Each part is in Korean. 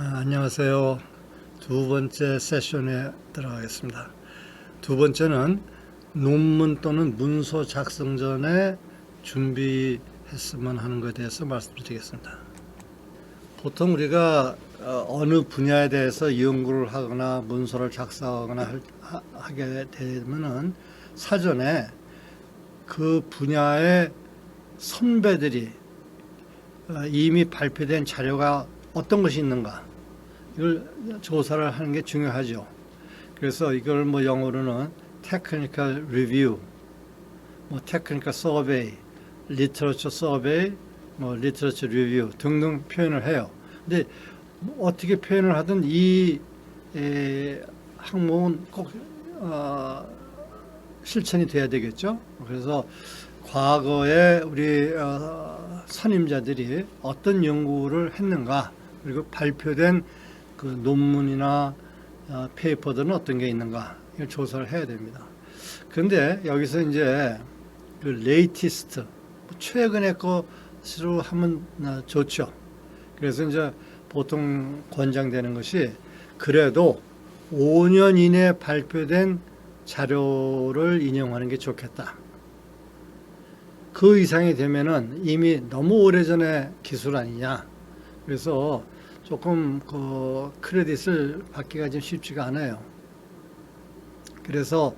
안녕하세요. 두 번째 세션에 들어가겠습니다. 두 번째는 논문 또는 문서 작성 전에 준비했으면 하는 것에 대해서 말씀드리겠습니다. 보통 우리가 어느 분야에 대해서 연구를 하거나 문서를 작성하거나 하게 되면은 사전에 그 분야의 선배들이 이미 발표된 자료가 어떤 것이 있는가 이걸 조사를 하는 게 중요하죠. 그래서 이걸 뭐 영어로는 technical review, 뭐 technical survey, literature survey, 뭐 literature review 등등 표현을 해요. 근데 어떻게 표현을 하든 이 항목은 꼭 실천이 돼야 되겠죠. 그래서 과거에 우리 선임자들이 어떤 연구를 했는가, 그리고 발표된 그 논문이나 페이퍼들은 어떤 게 있는가, 이걸 조사를 해야 됩니다. 그런데 여기서 이제 그 레이티스트, 최근의 것으로 하면 좋죠. 그래서 이제 보통 권장되는 것이 그래도 5년 이내에 발표된 자료를 인용하는 게 좋겠다. 그 이상이 되면은 이미 너무 오래전의 기술 아니냐. 그래서 조금 그 크레딧을 받기가 좀 쉽지가 않아요. 그래서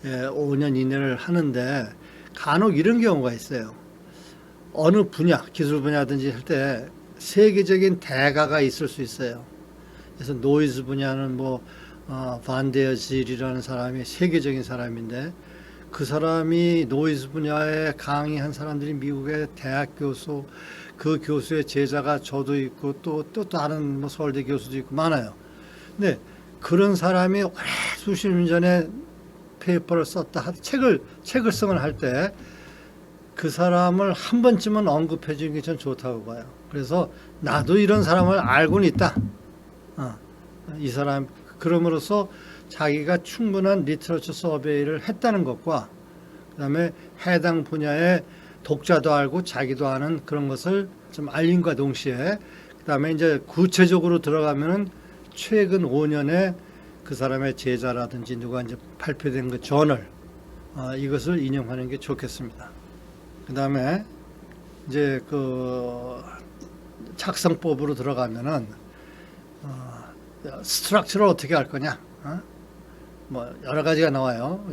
5년 이내를 하는데 간혹 이런 경우가 있어요. 어느 분야, 기술 분야든지 할 때 세계적인 대가가 있을 수 있어요. 그래서 노이즈 분야는 뭐 반데어질이라는 사람이 세계적인 사람인데, 그 사람이 노이즈 분야에 강의한 사람들이 미국의 대학 교수, 그 교수의 제자가 저도 있고 또 다른 뭐 서울대 교수도 있고 많아요. 근데 그런 사람이 오래 수십 년 전에 페이퍼를 썼다, 책을 성을 할 때 그 사람을 한 번쯤은 언급해 주는 게 전 좋다고 봐요. 그래서 나도 이런 사람을 알고는 있다. 이 사람, 그럼으로써 자기가 충분한 리터러처 서베이를 했다는 것과, 그 다음에 해당 분야의 독자도 알고 자기도 아는 그런 것을 좀 알림과 동시에, 그 다음에 이제 구체적으로 들어가면은 최근 5년에 그 사람의 제자라든지 누가 이제 발표된 그 저널, 이것을 인용하는 게 좋겠습니다. 그 다음에 이제 그 작성법으로 들어가면은 스트럭처를 어떻게 할 거냐, 뭐 여러 가지가 나와요.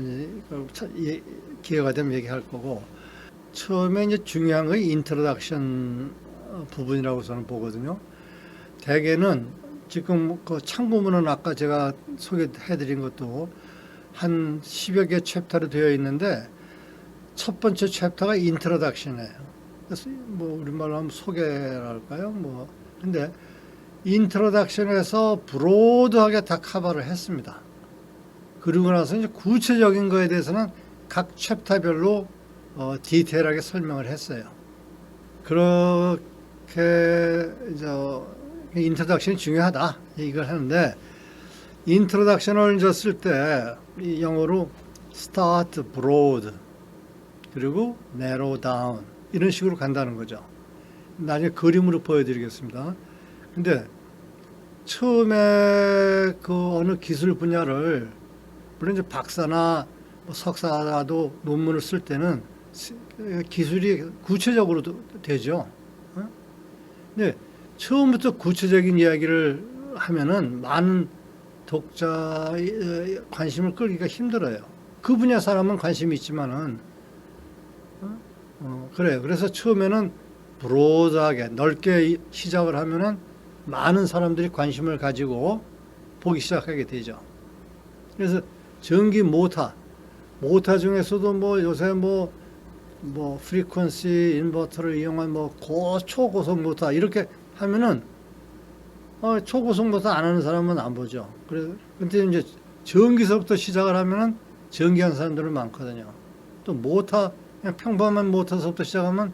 기회가 되면 얘기할 거고, 처음에 이제 중요한 건 인트로덕션 부분이라고 저는 보거든요. 대개는 지금 그 참고문은 아까 제가 소개해드린 것도 한 10여 개 챕터로 되어 있는데, 첫 번째 챕터가 인트로덕션이에요. 그래서 뭐 우리말로 하면 소개랄까요? 뭐 근데 인트로덕션에서 브로드하게 다 커버를 했습니다. 그리고 나서 이제 구체적인 거에 대해서는 각 챕터별로 디테일하게 설명을 했어요. 그렇게 이제 인트로덕션이 중요하다 이걸 하는데, 인트로덕션을 이제 쓸 때 영어로 start broad 그리고 narrow down 이런 식으로 간다는 거죠. 나중에 그림으로 보여드리겠습니다. 근데 처음에 그 어느 기술 분야를, 물론 이제 박사나 뭐 석사라도 논문을 쓸 때는 기술이 구체적으로 되죠. 근데 처음부터 구체적인 이야기를 하면은 많은 독자의 관심을 끌기가 힘들어요. 그 분야 사람은 관심이 있지만은, 그래요. 그래서 처음에는 브로드하게 넓게 시작을 하면은 많은 사람들이 관심을 가지고 보기 시작하게 되죠. 그래서 전기 모타 중에서도 뭐 요새 뭐 프리퀀시 인버터를 이용한 뭐 초고속 모타 이렇게 하면은 초고속 모타 안 하는 사람은 안 보죠. 근데 이제 전기서부터 시작을 하면은 전기하는 사람들은 많거든요. 또 모타, 그냥 평범한 모터서부터 시작하면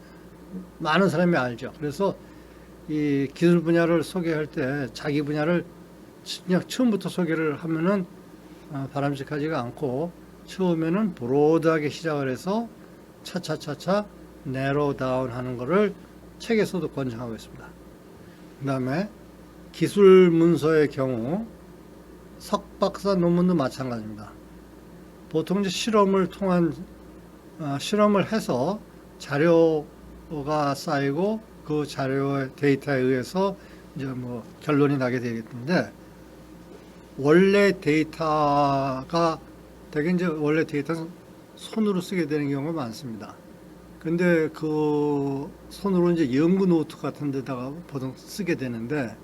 많은 사람이 알죠. 그래서 이 기술 분야를 소개할 때 자기 분야를 그냥 처음부터 소개를 하면은 바람직하지가 않고, 처음에는 브로드하게 시작을 해서 차차차차 내로 다운 하는 거를 책에서도 권장하고 있습니다. 그 다음에 기술 문서의 경우 석박사 논문도 마찬가지입니다. 보통 이제 실험을 해서 자료가 쌓이고 그 자료의 데이터에 의해서 이제 뭐 결론이 나게 되겠는데, 원래 데이터가 되게 이제 원래 데이터는 손으로 쓰게 되는 경우가 많습니다. 근데 그 손으로 이제 연구 노트 같은 데다가 보통 쓰게 되는데,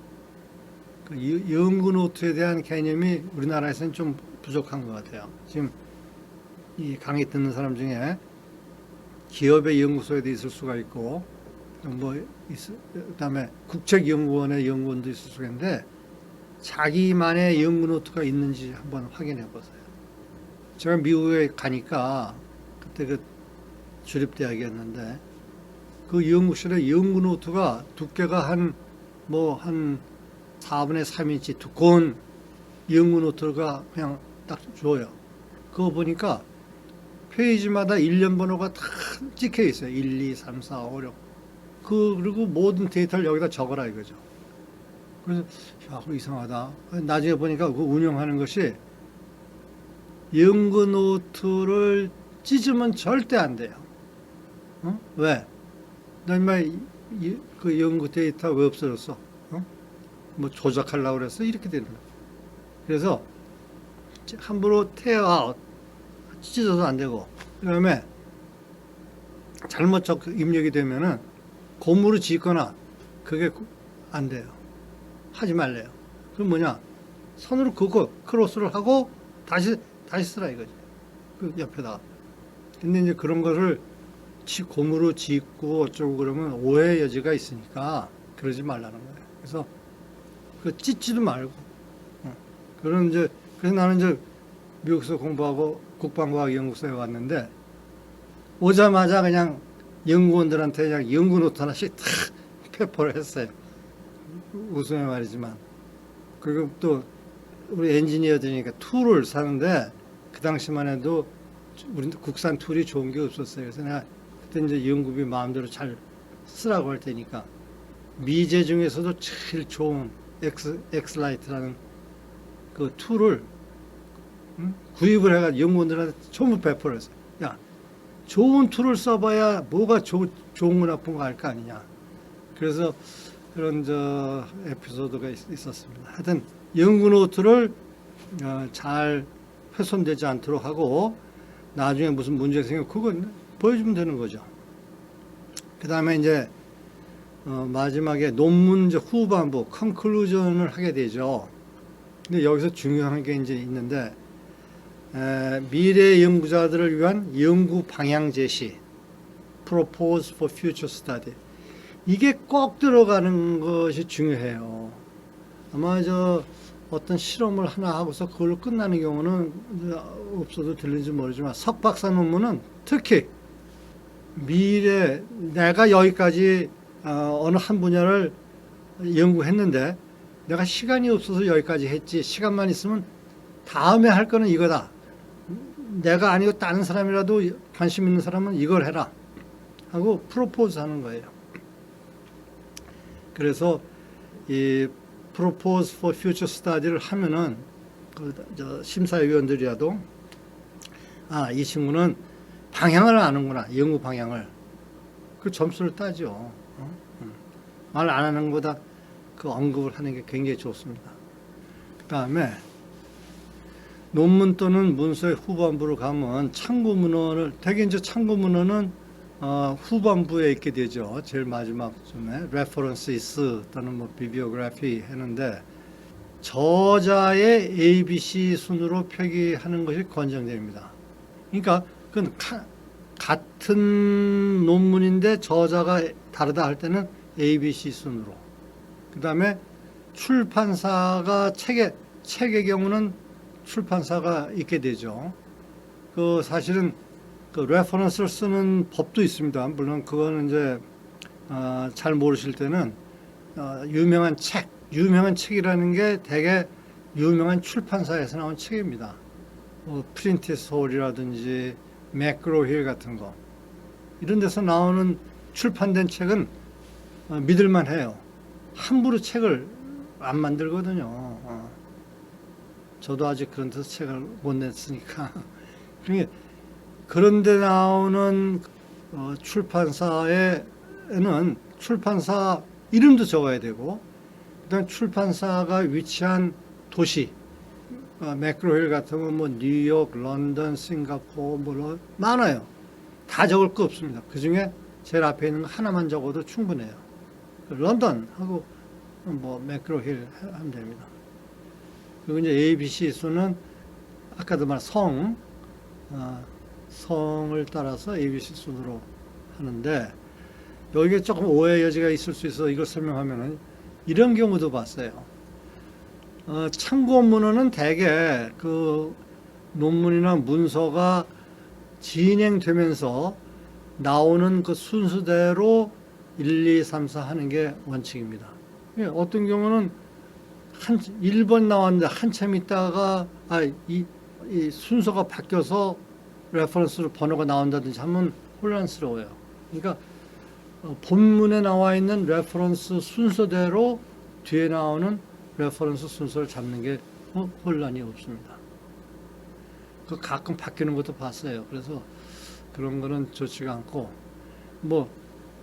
그 연구 노트에 대한 개념이 우리나라에서는 좀 부족한 것 같아요. 지금 이 강의 듣는 사람 중에 기업의 연구소에도 있을 수가 있고, 그다음에 국책연구원의 연구원도 있을 수가 있는데, 자기만의 연구 노트가 있는지 한번 확인해 보세요. 제가 미국에 가니까 그때 그 주립대학이었는데, 그 연구실에 연구 노트가 두께가 한 4분의 3인치 두꺼운 연구 노트가 그냥 딱 줘요. 그거 보니까 페이지마다 일련 번호가 다 찍혀 있어요. 1, 2, 3, 4, 5, 6. 그리고 모든 데이터를 여기다 적어라 이거죠. 그래서 야, 그거 이상하다. 나중에 보니까 그 운영하는 것이 연구 노트를 찢으면 절대 안 돼요. 왜? 너 인마 그 연구 데이터 왜 없어졌어? 뭐 조작하려고 그랬어? 이렇게 되는 거예요. 그래서 함부로 tear 찢어도 안 되고, 그다음에 잘못 입력이 되면은 고무로 짓거나 그게 안 돼요. 하지 말래요. 그럼 뭐냐? 손으로 그거 크로스를 하고 다시 쓰라 이거지. 그 옆에다가. 근데 이제 그런 거를 고무로 짓고 어쩌고 그러면 오해의 여지가 있으니까 그러지 말라는 거예요. 그래서 그 찢지도 말고. 그래서 나는 이제 미국에서 공부하고 국방과학연구소에 왔는데, 오자마자 그냥 연구원들한테 그냥 연구 노트 하나씩 탁 페퍼를 했어요. 웃음의 말이지만. 그리고 또 우리 엔지니어들이니까 툴을 사는데, 그 당시만 해도 우리 국산 툴이 좋은 게 없었어요. 그래서 내가 그때 이제 연구비 마음대로 잘 쓰라고 할 테니까 미제 중에서도 제일 좋은 엑스라이트라는 그 툴을 구입을 해가지고 연구원들한테 전부 배포를 했어요. 야, 좋은 툴을 써봐야 뭐가 좋은 거 나쁜 거 알 거 아니냐. 그래서 그런 에피소드가 있었습니다. 하여튼 연구 노트를 잘 훼손되지 않도록 하고, 나중에 무슨 문제가 생기면 그건 보여주면 되는 거죠. 그 다음에 이제 마지막에 논문 후반부 컨클루전을 하게 되죠. 근데 여기서 중요한 게 이제 있는데, 미래 연구자들을 위한 연구 방향 제시, propose for future study. 이게 꼭 들어가는 것이 중요해요. 아마 어떤 실험을 하나 하고서 그걸로 끝나는 경우는 없어도 들리는지 모르지만, 석박사 논문은 특히 미래, 내가 여기까지 어느 한 분야를 연구했는데 내가 시간이 없어서 여기까지 했지, 시간만 있으면 다음에 할 거는 이거다, 내가 아니고 다른 사람이라도 관심 있는 사람은 이걸 해라 하고 프로포즈 하는 거예요. 그래서 이 Propose for Future Study를 하면은 심사위원들이라도 이 친구는 방향을 아는구나, 연구 방향을. 그 점수를 따죠. 말 안 하는 것보다 그 언급을 하는 게 굉장히 좋습니다. 그 다음에 논문 또는 문서의 후반부로 가면 참고 문헌을, 대개 이제 참고 문헌은 후반부에 있게 되죠. 제일 마지막 쯤에 references 또는 뭐 bibliography 했는데, 저자의 ABC 순으로 표기하는 것이 권장됩니다. 그러니까 그건 같은 논문인데 저자가 다르다 할 때는 ABC 순으로. 그 다음에 출판사가 책의 경우는 출판사가 있게 되죠. 그 사실은 그 레퍼런스를 쓰는 법도 있습니다. 물론 그거는 이제 잘 모르실 때는 유명한 책이라는 게 되게 유명한 출판사에서 나온 책입니다. 프린티스 홀이라든지 매크로힐 같은 거, 이런 데서 나오는 출판된 책은 믿을만 해요. 함부로 책을 안 만들거든요. 저도 아직 그런 데서 책을 못 냈으니까. 그러니까 그런데 나오는 출판사에는 출판사 이름도 적어야 되고, 그다음 출판사가 위치한 도시, 매크로힐 같은 건 뉴욕, 런던, 싱가포르 뭐 많아요. 다 적을 거 없습니다. 그 중에 제일 앞에 있는 거 하나만 적어도 충분해요. 런던하고 매크로힐 하면 됩니다. 그리고 이제 ABC 수는 아까도 말한 성을 따라서 ABC 순으로 하는데, 여기에 조금 오해 여지가 있을 수 있어 이걸 설명하면은 이런 경우도 봤어요. 참고 문헌은 대개 그 논문이나 문서가 진행되면서 나오는 그 순서대로 1, 2, 3, 4 하는 게 원칙입니다. 어떤 경우는 1번 나왔는데 한참 있다가 이 순서가 바뀌어서 레퍼런스로 번호가 나온다든지 하면 혼란스러워요. 그러니까 본문에 나와 있는 레퍼런스 순서대로 뒤에 나오는 레퍼런스 순서를 잡는 게 혼란이 없습니다. 그 가끔 바뀌는 것도 봤어요. 그래서 그런 거는 좋지가 않고,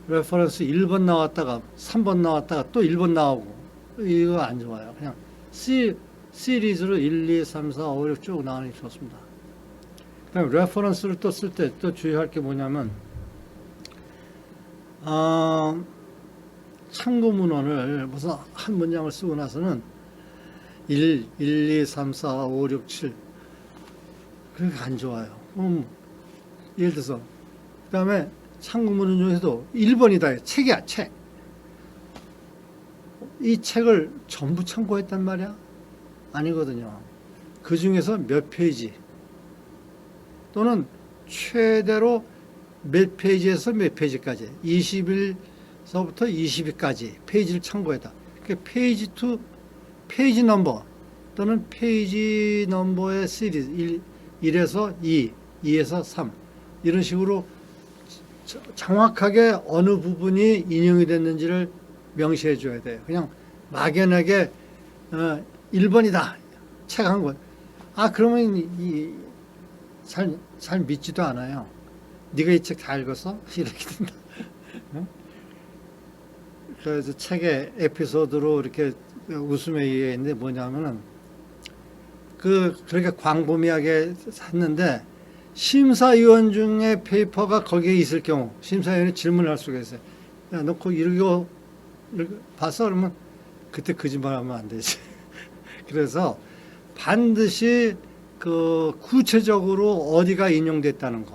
레퍼런스 1번 나왔다가 3번 나왔다가 또 1번 나오고, 이거 안 좋아요. 그냥 시리즈로 1, 2, 3, 4, 5, 6 쭉 나가는 게 좋습니다. 그다음에 레퍼런스를 또 쓸 때 또 주의할 게 뭐냐면, 참고 문헌을 무슨 한 문장을 쓰고 나서는 1, 2, 3, 4, 5, 6, 7 그게 안 좋아요. 예를 들어서 그 다음에 참고 문헌 중에서도 1번이다. 책이야, 책. 이 책을 전부 참고했단 말이야? 아니거든요. 그 중에서 몇 페이지 또는 최대로 몇 페이지에서 몇 페이지까지 21서부터 22까지 페이지를 참고했다. 그러니까 페이지 2, 페이지 넘버 또는 페이지 넘버의 시리즈 1에서 2, 2에서 3 이런 식으로 정확하게 어느 부분이 인용이 됐는지를 명시해 줘야 돼요. 그냥 막연하게 1번이다. 책 한 권. 그러면 잘 믿지도 않아요. 네가 이 책 다 읽었어? 이렇게 된다. 그래서 책의 에피소드로 이렇게 웃음에 의해 뭐냐면은 그렇게 광범위하게 샀는데 심사위원 중에 페이퍼가 거기에 있을 경우 심사위원이 질문을 할 수가 있어요. 야, 너 그거 이거 봤어? 그러면 그때 거짓말하면 안 되지. 그래서 반드시 그 구체적으로 어디가 인용됐다는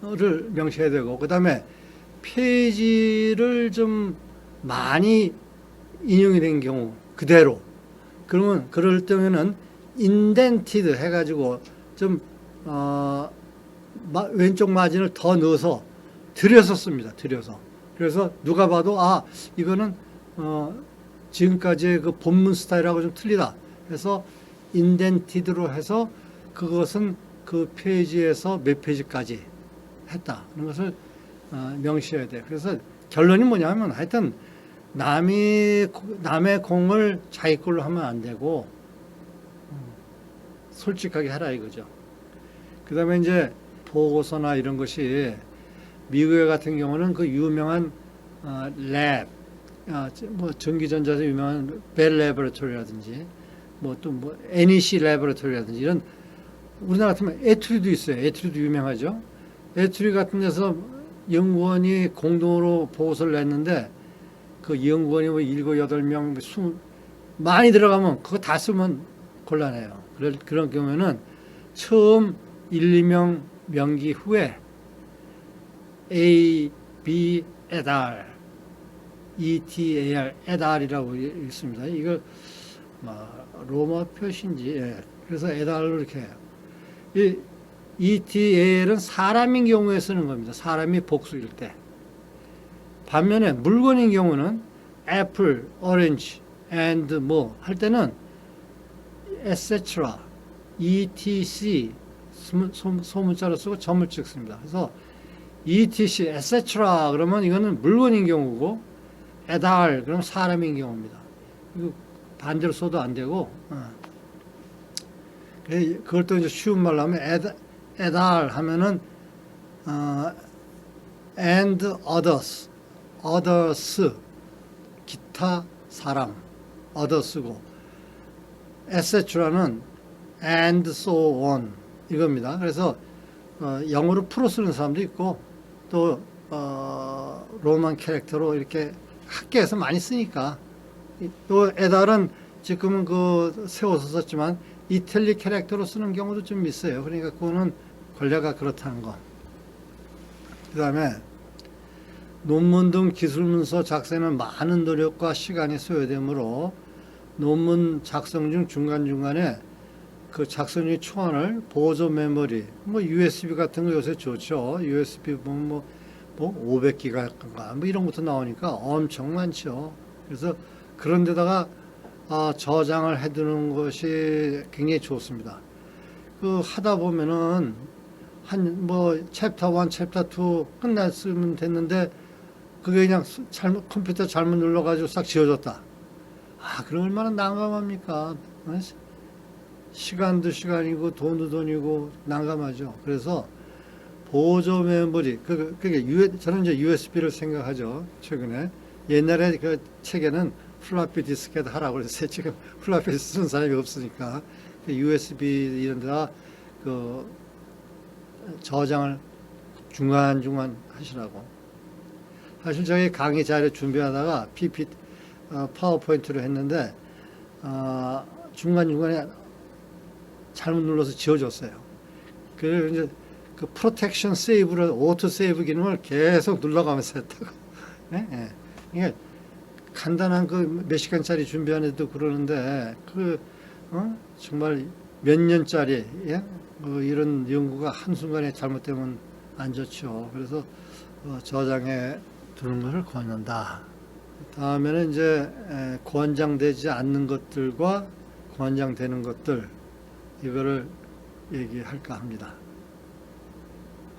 거를 명시해야 되고, 그 다음에 페이지를 좀 많이 인용이 된 경우 그대로, 그러면 그럴 때면은 인덴티드 해가지고 좀 왼쪽 마진을 더 넣어서 들여서 씁니다. 들여서. 그래서 누가 봐도 이거는 지금까지의 그 본문 스타일하고 좀 틀리다. 그래서 인덴티드로 해서 그것은 그 페이지에서 몇 페이지까지 했다. 그런 것을 명시해야 돼요. 그래서 결론이 뭐냐면 하여튼 남의 공을 자기 걸로 하면 안 되고 솔직하게 하라 이거죠. 그 다음에 이제 보고서나 이런 것이 미국 같은 경우는 그 유명한 랩, 전기전자에서 유명한 벨 레버러토리라든지 NEC 레버러토리라든지 이런, 우리나라 같으면 에투리도 있어요. 에투리도 유명하죠. 에투리 같은 데서 연구원이 공동으로 보고서를 냈는데 그 연구원이 7, 8명, 20 많이 들어가면 그거 다 쓰면 곤란해요. 그런 경우에는 처음 1, 2명 명기 후에 A, B, 에달, ETAR, 에달이라고 있습니다. 이거 로마 표시인지, 그래서 에달로 이렇게 해요. 이 ETAL은 사람인 경우에 쓰는 겁니다. 사람이 복수일 때. 반면에 물건인 경우는 애플, 오렌지, and 할 때는 etc, etc 소문자로 쓰고 점을 찍습니다. 그래서 etc, etc 그러면 이거는 물건인 경우고 에달 그러면 사람인 경우입니다. 이거 반대로 써도 안 되고, 그걸 또 이제 쉬운 말로 하면 에달 하면은 and others 기타 사람 others고 etc라는 and so on 이겁니다. 그래서 영어로 풀어 쓰는 사람도 있고 또 로만 캐릭터로 이렇게 학계에서 많이 쓰니까 또 에달은 지금은 그 세워서 썼지만 이탈리 캐릭터로 쓰는 경우도 좀 있어요. 그러니까 그거는 권례가 그렇다는 거. 그 다음에 논문 등 기술문서 작성에는 많은 노력과 시간이 소요되므로 논문 작성 중 중간중간에 그 작성 중 초안을 보조 메모리, 뭐 USB 같은 거 요새 좋죠. USB 뭐 500기가인가 뭐 이런 것도 나오니까 엄청 많죠. 그래서 그런 데다가 저장을 해두는 것이 굉장히 좋습니다. 그 하다 보면은 한 뭐 챕터 1, 챕터 2 끝났으면 됐는데 그게 그냥 컴퓨터 잘못 눌러가지고 싹 지워졌다. 그럼 얼마나 난감합니까? 시간도 시간이고 돈도 돈이고 난감하죠. 그래서 보조 메모리, 저는 이제 USB를 생각하죠. 최근에 옛날에 그 책에는 플라피 디스켓 하라고 그랬어요. 지금 플라피 디스켓 쓰는 사람이 없으니까 USB 이런 데다 그 저장을 중간중간 하시라고. 사실 저희 강의 자료 준비하다가 파워포인트로 했는데 중간중간에 잘못 눌러서 지워졌어요. 그래서 이제 그 프로텍션 세이브를 오토 세이브 기능을 계속 눌러가면서 했다고. 네? 이게 간단한 그 몇 시간짜리 준비하는데도 그러는데 정말 몇 년짜리 이런 연구가 한순간에 잘못되면 안 좋죠. 그래서 저장해 두는 것을 권한다. 다음에는 이제 권장되지 않는 것들과 권장되는 것들 이거를 얘기할까 합니다.